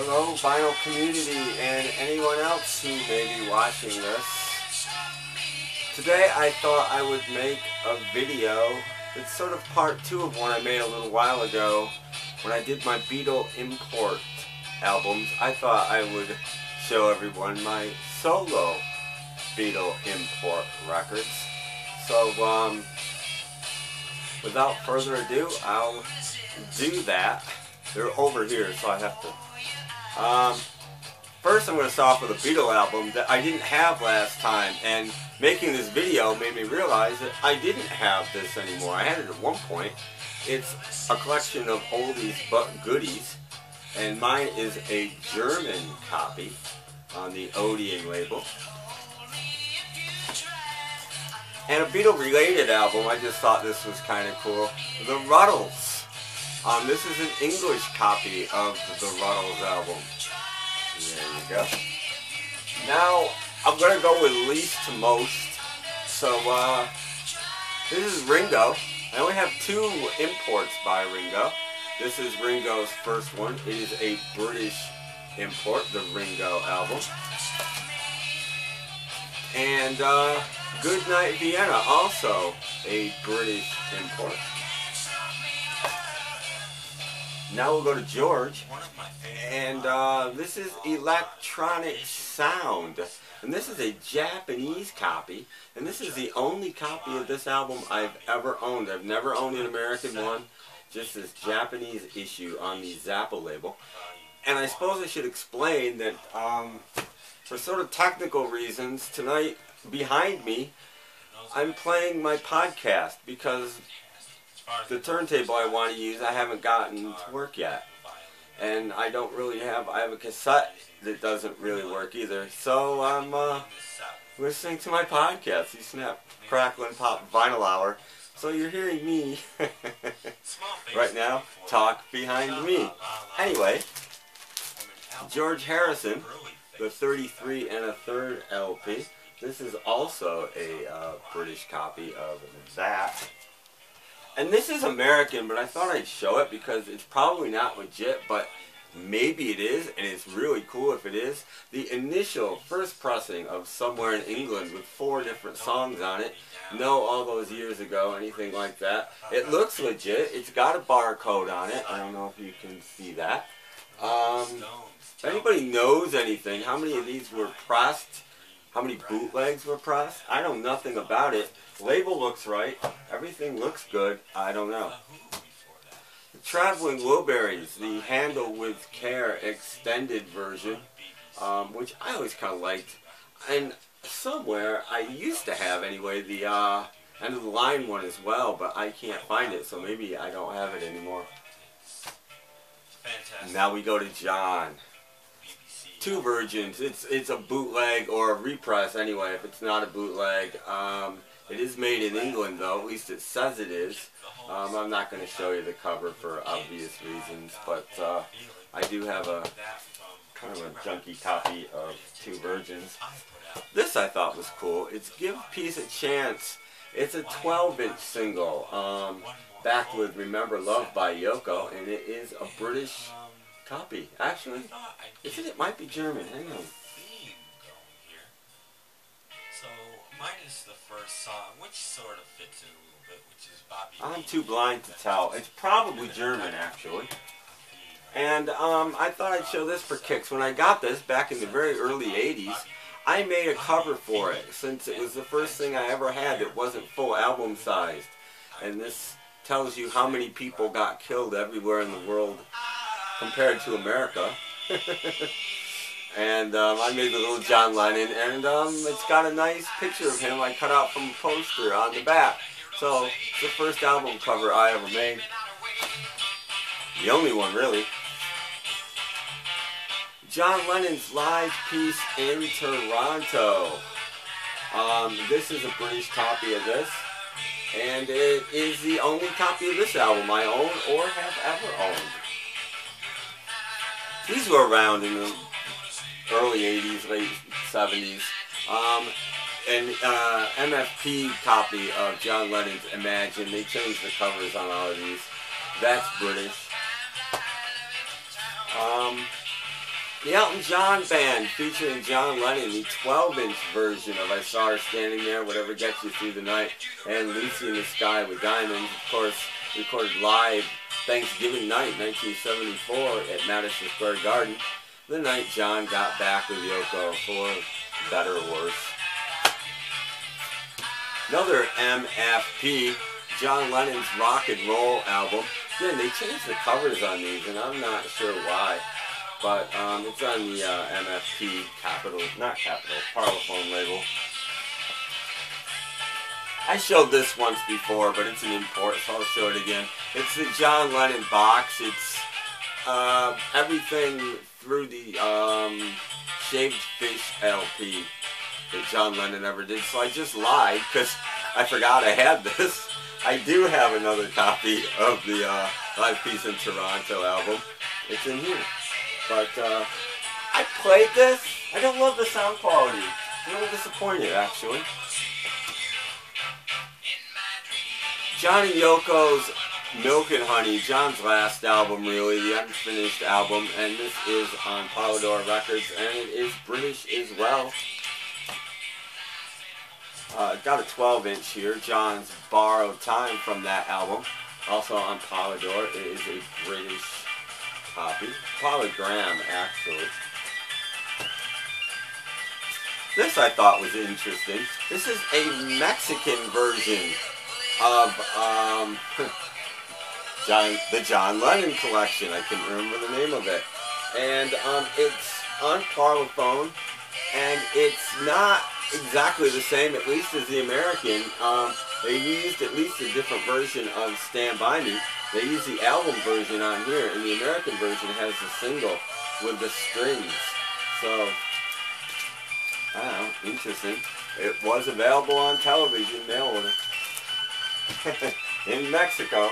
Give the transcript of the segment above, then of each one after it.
Hello, vinyl community and anyone else who may be watching this. Today I thought I would make a video that's sort of part 2 of one I made a little while ago when I did my Beatles import albums. I thought I would show everyone my solo Beatles import records. So without further ado, I'll do that. They're over here, so I have to. First I'm going to start off with a Beatles album that I didn't have last time, and making this video made me realize that I didn't have this anymore. I had it at one point. It's a collection of oldies but goodies, and mine is a German copy on the Odeon label. And a Beatles related album, I just thought this was kind of cool. The Ruddles. This is an English copy of the Ruddles album. There you go. Now, I'm going to go with least to most. So, this is Ringo. I only have 2 imports by Ringo. This is Ringo's first one. It is a British import, the Ringo album. And Goodnight Vienna, also a British import. Now we'll go to George, and this is Electronic Sound, and this is a Japanese copy, and this is the only copy of this album I've ever owned. I've never owned an American one, just this Japanese issue on the Zappa label. And I suppose I should explain that for sort of technical reasons, tonight behind me I'm playing my podcast because the turntable I want to use I haven't gotten to work yet, and I don't really have, I have a cassette that doesn't really work either, so I'm listening to my podcast, the Snap, Crackle and Pop Vinyl Hour. So you're hearing me right now talk behind me. Anyway, George Harrison, the 33 1/3 LP. This is also a British copy of that. And this is American, but I thought I'd show it because it's probably not legit, but maybe it is, and it's really cool if it is. The initial first pressing of Somewhere in England with 4 different songs on it. No, all those years ago, anything like that. It looks legit. It's got a barcode on it. I don't know if you can see that. If anybody knows anything, how many of these were pressed? How many bootlegs were pressed? I know nothing about it. Label looks right. Everything looks good. I don't know. The Traveling Wilburys, the Handle with Care extended version, which I always kind of liked. And somewhere, I used to have anyway, the End of the Line one as well, but I can't find it, so maybe I don't have it anymore. Fantastic. Now we go to John. 2 versions. It's a bootleg or a repress anyway, if it's not a bootleg. It is made in England though, at least it says it is. I'm not going to show you the cover for obvious reasons, but I do have a kind of a junky copy of 2 versions. This I thought was cool. It's Give Peace a Chance. It's a 12-inch single, backed with Remember Love by Yoko, and it is a British copy. Actually, it might be German. Hang on. Minus the first song, which sort of fits in a little bit, which is Bobby. I'm too blind to tell. It's probably German, actually. And I thought I'd show this for kicks. When I got this back in the very early 80s, I made a cover for it, since it was the first thing I ever had that wasn't full album sized. And this tells you how many people got killed everywhere in the world compared to America. And I made the little John Lennon, and it's got a nice picture of him I cut out from a poster on the back. So, it's the first album cover I ever made. The only one, really. John Lennon's live piece in Toronto. This is a British copy of this, and it is the only copy of this album I own or have ever owned. These were around in the early 80s, late 70s. An MFP copy of John Lennon's Imagine. They changed the covers on all of these. That's British. The Elton John Band featuring John Lennon, the 12-inch version of I Saw Her Standing There, Whatever Gets You Through the Night, and Lucy in the Sky with Diamonds, of course, recorded live Thanksgiving night, 1974, at Madison Square Garden, the night John got back with Yoko, for better or worse. Another MFP, John Lennon's Rock and Roll album. Again, they changed the covers on these, and I'm not sure why. But it's on the MFP Parlophone label. I showed this once before, but it's an import, so I'll show it again. It's the John Lennon box. It's everything through the Shaved Fish LP that John Lennon ever did. So I just lied because I forgot I had this. I do have another copy of the Live Peace in Toronto album. It's in here. But I played this. I don't love the sound quality. I'm a little disappointed, actually. John and Yoko's Milk and Honey, John's last album, really, the unfinished album, and this is on Polydor Records, and it is British as well. Got a 12-inch here, John's Borrowed Time from that album, also on Polydor. It is a British copy, polygram actually. This I thought was interesting. This is a Mexican version of the John Lennon collection. I couldn't remember the name of it. And it's on Parlophone, and it's not exactly the same, at least as the American. They used at least a different version of Stand By Me. They used the album version on here, and the American version has the single with the strings. So, I don't know, interesting. It was available on television, mail order. In Mexico.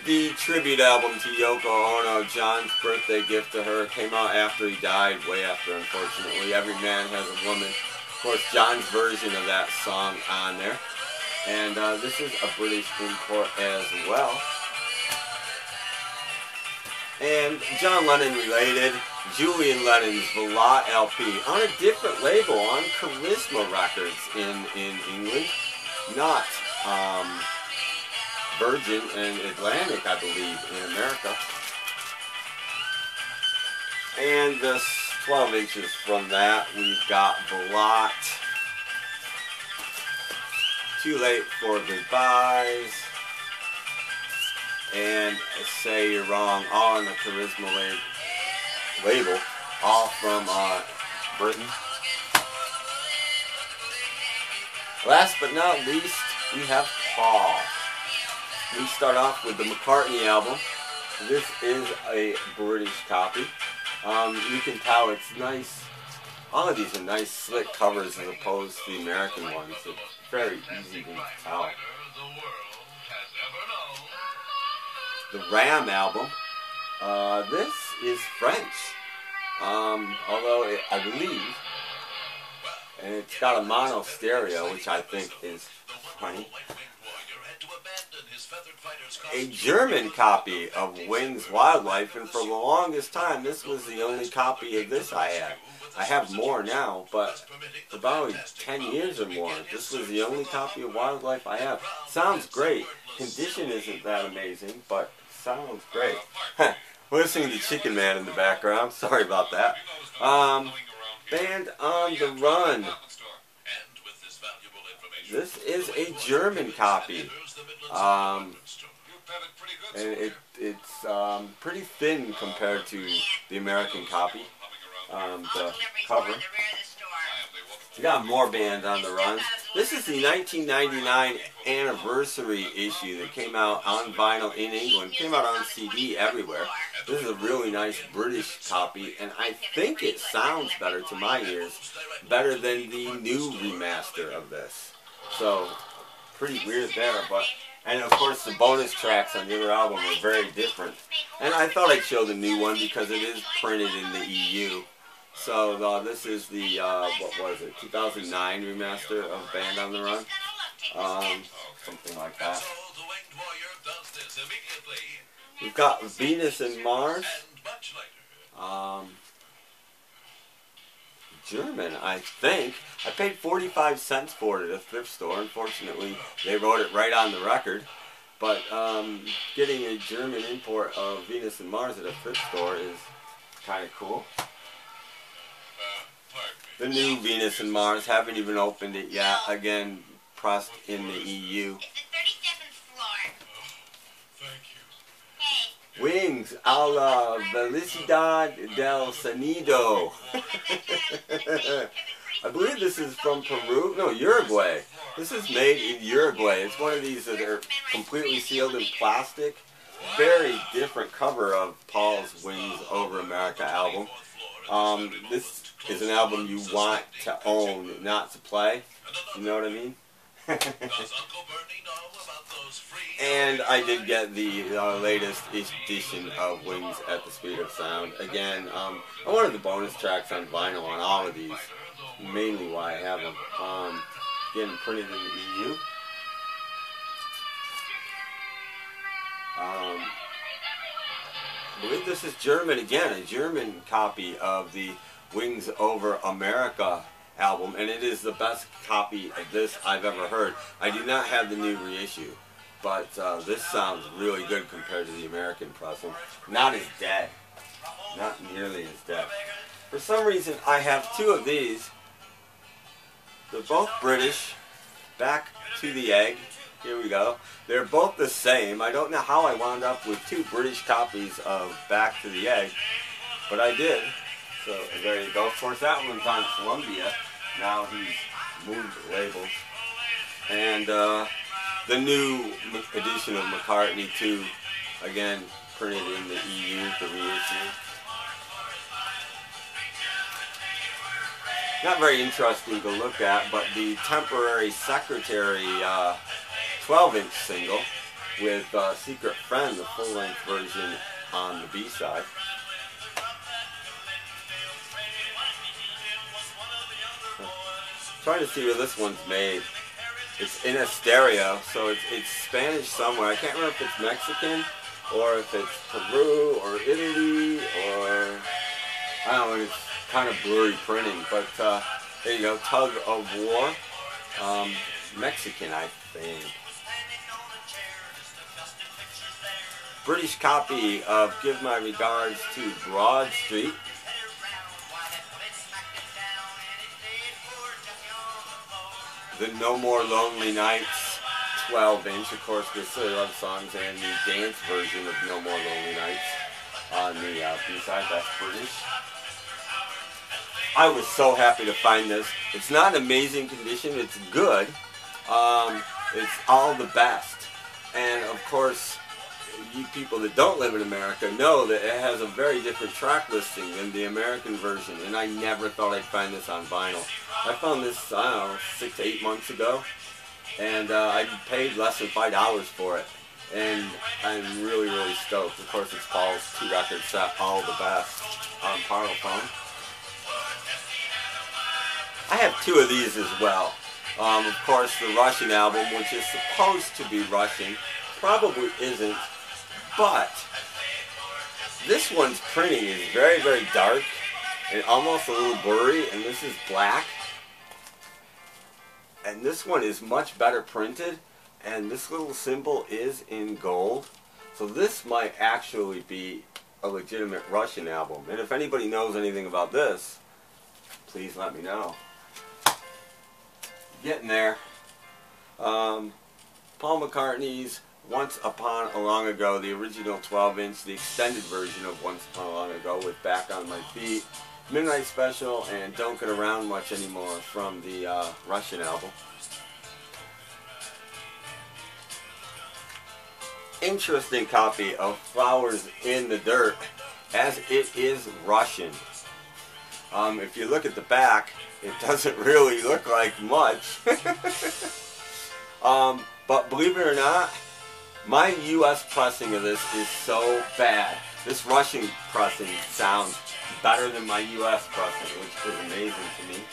The tribute album to Yoko Ono, John's birthday gift to her, came out after he died, way after, unfortunately. Every Man Has a Woman. Of course, John's version of that song on there. And this is a British import as well. And John Lennon related, Julian Lennon's Velat LP on a different label, on Charisma Records in England. Not Virgin and Atlantic, I believe, in America. And this 12 inches from that, we've got Velat, Too Late for Goodbyes, and Say You're Wrong, all on the Charisma label, all from Britain. Last but not least, we have Paul. We start off with the McCartney album. This is a British copy. You can tell it's nice. All of these are nice, slick covers as opposed to the American ones. It's very easy to tell. The Ram album. This is French. Although I believe, and it's got a mono stereo, which I think is funny. A German copy of Wings Wildlife, and for the longest time this was the only copy of this I had. I have more now, but for about 10 years or more, this was the only copy of Wildlife I have. Sounds great. Condition isn't that amazing, but sounds great. We're listening to Chicken Man in the background. Sorry about that. Band on the Run. This is a German copy. And it's pretty thin compared to the American copy. The cover. We got more Band on the Run. This is the 1999 anniversary issue that came out on vinyl in England. Came out on CD everywhere. This is a really nice British copy, and I think it sounds better to my ears, better than the new remaster of this. So, pretty weird there, but... And of course the bonus tracks on the other album are very different. And I thought I'd show the new one because it is printed in the EU. So this is the, what was it, 2009 remaster of Band on the Run? Something like that. We've got Venus and Mars. German, I think. I paid 45 cents for it at a thrift store. Unfortunately, they wrote it right on the record. But getting a German import of Venus and Mars at a thrift store is kind of cool. The new Venus and Mars, haven't even opened it yet. Again, pressed in the EU. It's the 37th floor. Thank you. Hey. Wings a la Felicidad del Sonido. I believe this is from Peru. No, Uruguay. This is made in Uruguay. It's one of these that are completely sealed in plastic. Very different cover of Paul's Wings Over America album. This is an album you want to own, not to play. You know what I mean? And I did get the latest edition of Wings at the Speed of Sound. Again, I wanted the bonus tracks on vinyl on all of these. Mainly why I have them. Getting printed in the EU. I believe this is German again, a German copy of the Wings Over America album, and it is the best copy of this I've ever heard. I do not have the new reissue, but this sounds really good compared to the American pressing. Not as dead. Not nearly as dead. For some reason, I have two of these. They're both British. Back to the Egg. Here we go. They're both the same. I don't know how I wound up with two British copies of Back to the Egg, but I did. So there you go. Of course, that one's on Columbia. Now he's moved labels. And the new edition of McCartney 2, again, printed in the EU, the reissue. Not very interesting to look at, but the Temporary Secretary 12-inch single with Secret Friend, the full-length version on the B-side. Trying to see where this one's made. It's in a stereo, so it's Spanish somewhere. I can't remember if it's Mexican or if it's Peru or Italy or I don't know. It's kind of blurry printing, but there you go. Tug of War, Mexican, I think. British copy of Give My Regards to Broad Street. The No More Lonely Nights 12-inch, of course, the Silly Love Songs and the dance version of No More Lonely Nights on the B-side. That's British. I was so happy to find this. It's not in amazing condition. It's good. It's all the best. And of course, you people that don't live in America know that it has a very different track listing than the American version. And I never thought I'd find this on vinyl. I found this, I don't know, 6 to 8 months ago. And I paid less than $5 for it. And I'm really, really stoked. Of course, it's Paul's 2-record set, All the Best, on Parlophone. I have two of these as well. Of course, the Russian album, which is supposed to be Russian, probably isn't, but this one's printing is very, very dark and almost a little blurry, and this is black. And this one is much better printed, and this little symbol is in gold. So this might actually be a legitimate Russian album. And if anybody knows anything about this, please let me know. Getting there. Paul McCartney's Once Upon a Long Ago, the original 12-inch, the extended version of Once Upon a Long Ago with Back on My Feet, Midnight Special, and Don't Get Around Much Anymore from the Russian album. Interesting copy of Flowers in the Dirt, as it is Russian. If you look at the back, it doesn't really look like much. But believe it or not, my US pressing of this is so bad. This Russian pressing sounds better than my US pressing, which is amazing to me.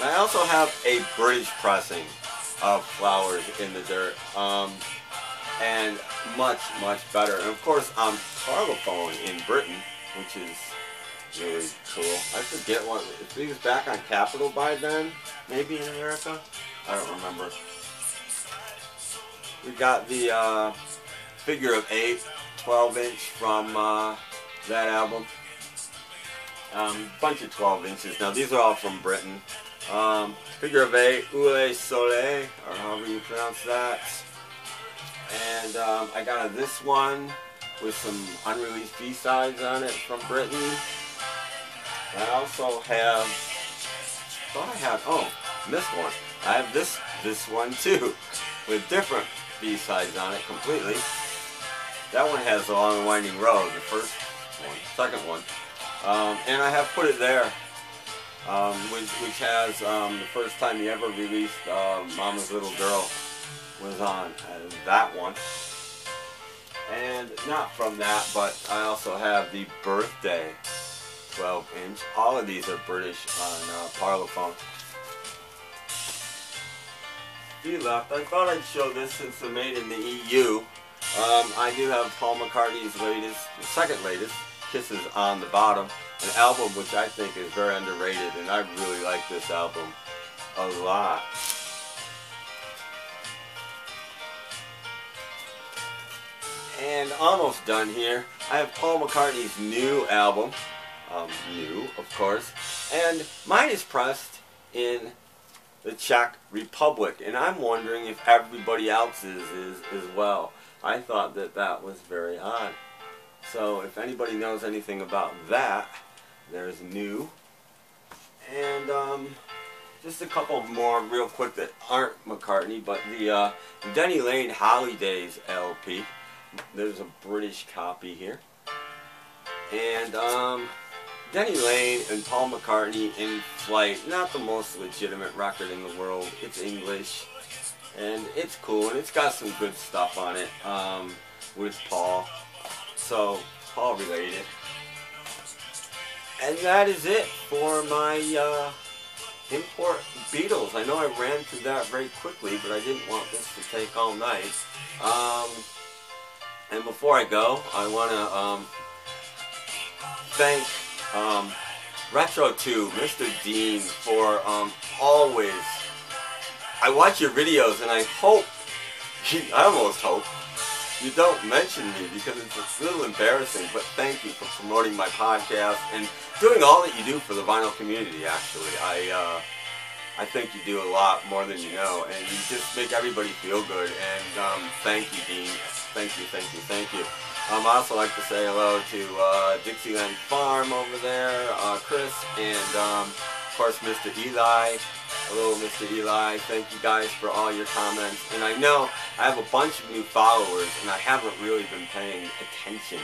And I also have a British pressing of Flowers in the Dirt. and much, much better. And of course, on Parlophone in Britain, which is really cool. I forget what, if he was back on Capitol by then, maybe in America? I don't remember. We got the Figure of 8, 12-inch from that album. Bunch of 12 inches. Now these are all from Britain. Figure of 8, Oule Soleil, or however you pronounce that. And I got this one with some unreleased B-sides on it from Britain. I also have, missed one. I have this one too, with different B-sides on it completely. That one has The Long and Winding Road, the first one, second one. And I have put it there, which has the first time he ever released Mama's Little Girl was on that one. And not from that, but I also have the Birthday 12-inch. All of these are British on Parlophone. He left. I thought I'd show this since they're made in the EU. I do have Paul McCartney's latest, the second latest, Kisses on the bottom. An album which I think is very underrated, and I really like this album a lot. And almost done here. I have Paul McCartney's new album. New, of course. And mine is pressed in the Czech Republic. And I'm wondering if everybody else's is as well. I thought that was very odd. So if anybody knows anything about that, there's new. And just a couple more real quick that aren't McCartney, but the Denny Lane Holidays LP. There's a British copy here. And Denny Lane and Paul McCartney in Flight, not the most legitimate record in the world. It's English, and it's cool, and it's got some good stuff on it with Paul. So, Paul related. And that is it for my import Beatles. I know I ran through that very quickly, but I didn't want this to take all night. And before I go, I want to thank Retro2, Mr. Dean, for always. I watch your videos, and I hope, I almost hope, you don't mention me because it's a little embarrassing, but thank you for promoting my podcast and doing all that you do for the vinyl community, actually. I think you do a lot more than you know, and you just make everybody feel good, and thank you, Dean. Thank you, thank you, thank you. I also like to say hello to Dixieland Farm over there, Chris, and of course Mr. Eli. Hello, Mr. Eli. Thank you guys for all your comments. And I know I have a bunch of new followers, and I haven't really been paying attention.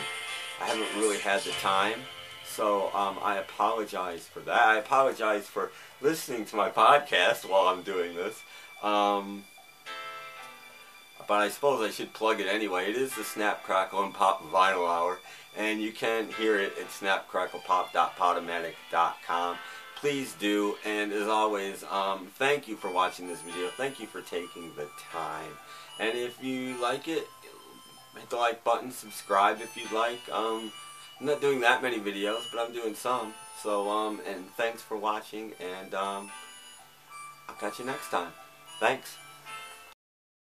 I haven't really had the time. So I apologize for that. I apologize for listening to my podcast while I'm doing this. But I suppose I should plug it anyway. It is the Snap, Crackle, and Pop Vinyl Hour. And you can hear it at snapcracklepop.podomatic.com. Please do. And as always, thank you for watching this video. Thank you for taking the time. And if you like it, hit the like button. Subscribe if you'd like. I'm not doing that many videos, but I'm doing some. So, and thanks for watching. And I'll catch you next time. Thanks.